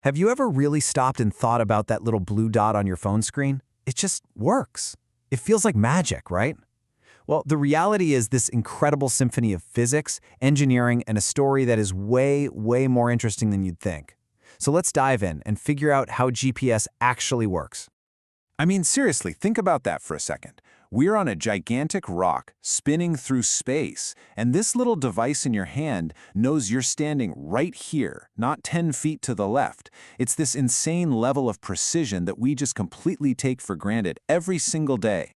Have you ever really stopped and thought about that little blue dot on your phone screen? It just works. It feels like magic, right? Well, the reality is this incredible symphony of physics, engineering, and a story that is way, way more interesting than you'd think. So let's dive in and figure out how GPS actually works. I mean, seriously, think about that for a second. We're on a gigantic rock spinning through space, and this little device in your hand knows you're standing right here, not 10 feet to the left. It's this insane level of precision that we just completely take for granted every single day.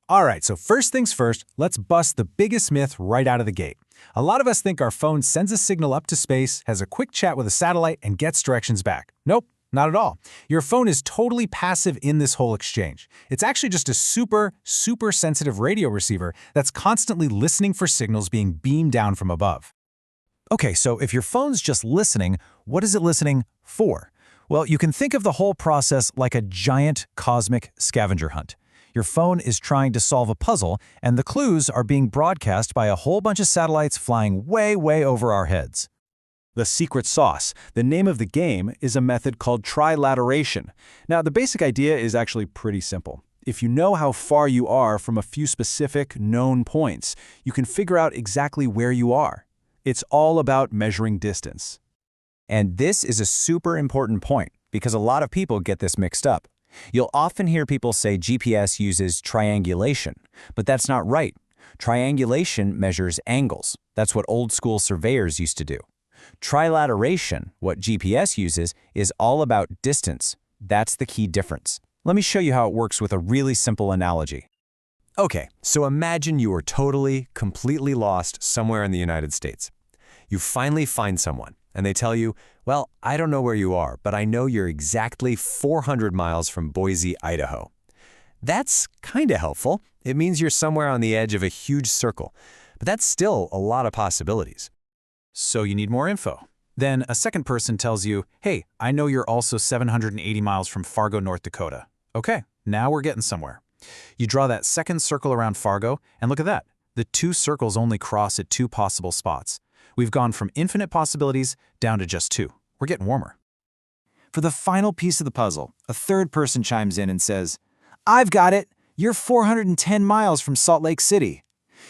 All right, so first things first, let's bust the biggest myth right out of the gate. A lot of us think our phone sends a signal up to space, has a quick chat with a satellite, and gets directions back. Nope. Not at all. Your phone is totally passive in this whole exchange. It's actually just a super sensitive radio receiver that's constantly listening for signals being beamed down from above. Okay, so if your phone's just listening, what is it listening for? Well, you can think of the whole process like a giant cosmic scavenger hunt. Your phone is trying to solve a puzzle, and the clues are being broadcast by a whole bunch of satellites flying way over our heads. The secret sauce, the name of the game, is a method called trilateration. Now, the basic idea is actually pretty simple. If you know how far you are from a few specific, known points, you can figure out exactly where you are. It's all about measuring distance. And this is a super important point, because a lot of people get this mixed up. You'll often hear people say GPS uses triangulation, but that's not right. Triangulation measures angles. That's what old-school surveyors used to do. Trilateration, what GPS uses, is all about distance. That's the key difference. Let me show you how it works with a really simple analogy. Okay, so imagine you are completely lost somewhere in the United States. You finally find someone, and they tell you, well, I don't know where you are, but I know you're exactly 400 miles from Boise, Idaho. That's kind of helpful. It means you're somewhere on the edge of a huge circle, but that's still a lot of possibilities. So you need more info. Then a second person tells you, hey, I know you're also 780 miles from Fargo, North Dakota. Okay, now we're getting somewhere. You draw that second circle around Fargo, and look at that. The two circles only cross at two possible spots. We've gone from infinite possibilities down to just two. We're getting warmer. For the final piece of the puzzle, a third person chimes in and says, I've got it. You're 410 miles from Salt Lake City.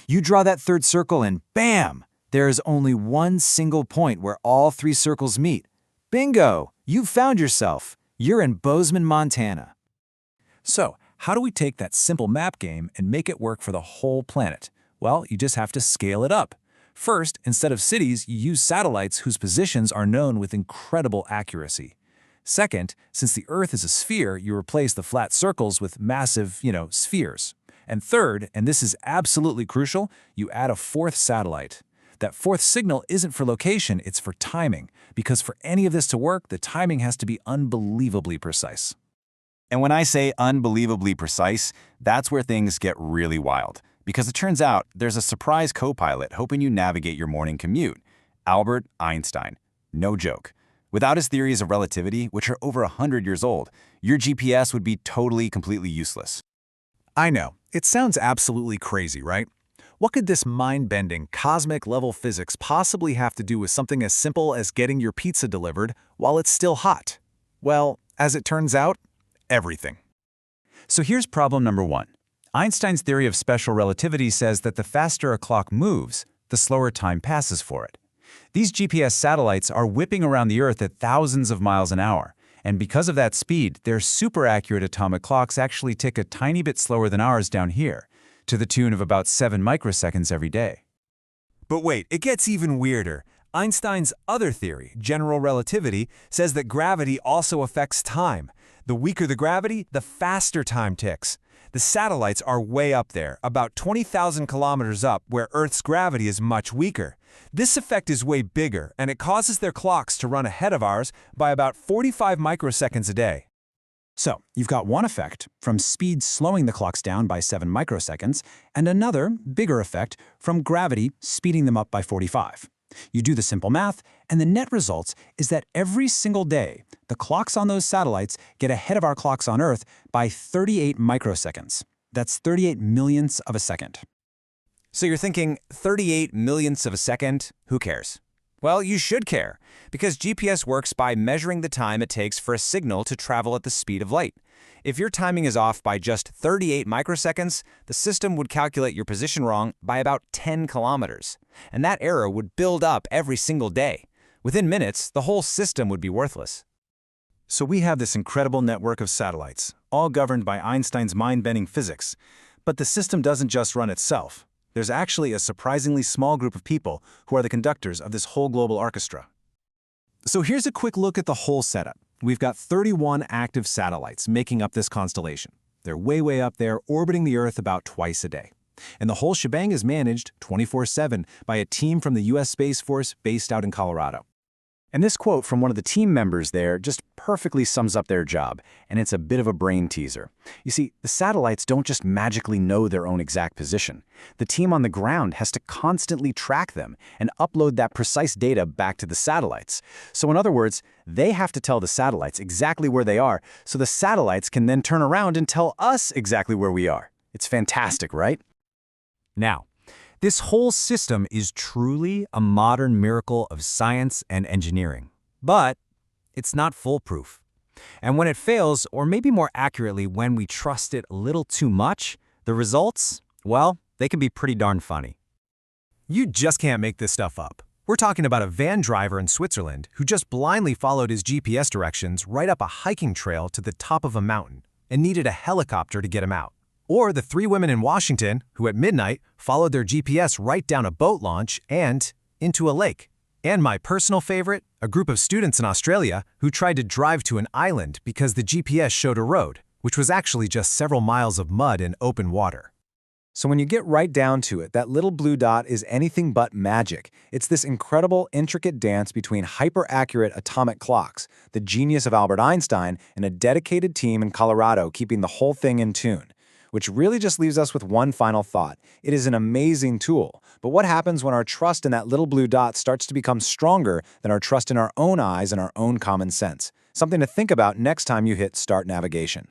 You draw that third circle and bam! There is only one single point where all three circles meet. Bingo! You've found yourself. You're in Bozeman, Montana. So, how do we take that simple map game and make it work for the whole planet? Well, you just have to scale it up. First, instead of cities, you use satellites whose positions are known with incredible accuracy. Second, since the Earth is a sphere, you replace the flat circles with massive, spheres. And third, and this is absolutely crucial, you add a fourth satellite. That fourth signal isn't for location, it's for timing, because for any of this to work, the timing has to be unbelievably precise. And when I say unbelievably precise, that's where things get really wild. Because it turns out there's a surprise co-pilot hoping you navigate your morning commute. Albert Einstein. No joke. Without his theories of relativity, which are over 100 years old, your GPS would be completely useless. I know. It sounds absolutely crazy, right? What could this mind-bending, cosmic-level physics possibly have to do with something as simple as getting your pizza delivered while it's still hot? Well, as it turns out, everything. So here's problem number one. Einstein's theory of special relativity says that the faster a clock moves, the slower time passes for it. These GPS satellites are whipping around the Earth at thousands of miles an hour, and because of that speed, their super-accurate atomic clocks actually tick a tiny bit slower than ours down here, to the tune of about 7 microseconds every day. But wait, it gets even weirder. Einstein's other theory, general relativity, says that gravity also affects time. The weaker the gravity, the faster time ticks. The satellites are way up there, about 20,000 kilometers up, where Earth's gravity is much weaker. This effect is way bigger, and it causes their clocks to run ahead of ours by about 45 microseconds a day. So, you've got one effect, from speed slowing the clocks down by 7 microseconds, and another, bigger effect, from gravity speeding them up by 45. You do the simple math, and the net result is that every single day, the clocks on those satellites get ahead of our clocks on Earth by 38 microseconds. That's 38 millionths of a second. So you're thinking 38 millionths of a second? Who cares? Well, you should care, because GPS works by measuring the time it takes for a signal to travel at the speed of light. If your timing is off by just 38 microseconds, the system would calculate your position wrong by about 10 kilometers. And that error would build up every single day. Within minutes, the whole system would be worthless. So we have this incredible network of satellites, all governed by Einstein's mind-bending physics. But the system doesn't just run itself. There's actually a surprisingly small group of people who are the conductors of this whole global orchestra. So here's a quick look at the whole setup. We've got 31 active satellites making up this constellation. They're way up there, orbiting the Earth about twice a day. And the whole shebang is managed 24/7 by a team from the U.S. Space Force based out in Colorado. And this quote from one of the team members there just perfectly sums up their job, and it's a bit of a brain teaser. You see, the satellites don't just magically know their own exact position. The team on the ground has to constantly track them and upload that precise data back to the satellites. So in other words, they have to tell the satellites exactly where they are, so the satellites can then turn around and tell us exactly where we are. It's fantastic, right? Now, this whole system is truly a modern miracle of science and engineering. But it's not foolproof. And when it fails, or maybe more accurately, when we trust it a little too much, the results, well, they can be pretty darn funny. You just can't make this stuff up. We're talking about a van driver in Switzerland who just blindly followed his GPS directions right up a hiking trail to the top of a mountain and needed a helicopter to get him out. Or the 3 women in Washington who at midnight followed their GPS right down a boat launch and into a lake. And my personal favorite, a group of students in Australia who tried to drive to an island because the GPS showed a road, which was actually just several miles of mud and open water. So when you get right down to it, that little blue dot is anything but magic. It's this incredible, intricate dance between hyper-accurate atomic clocks, the genius of Albert Einstein, and a dedicated team in Colorado keeping the whole thing in tune. Which really just leaves us with one final thought. It is an amazing tool, but what happens when our trust in that little blue dot starts to become stronger than our trust in our own eyes and our own common sense? Something to think about next time you hit Start Navigation.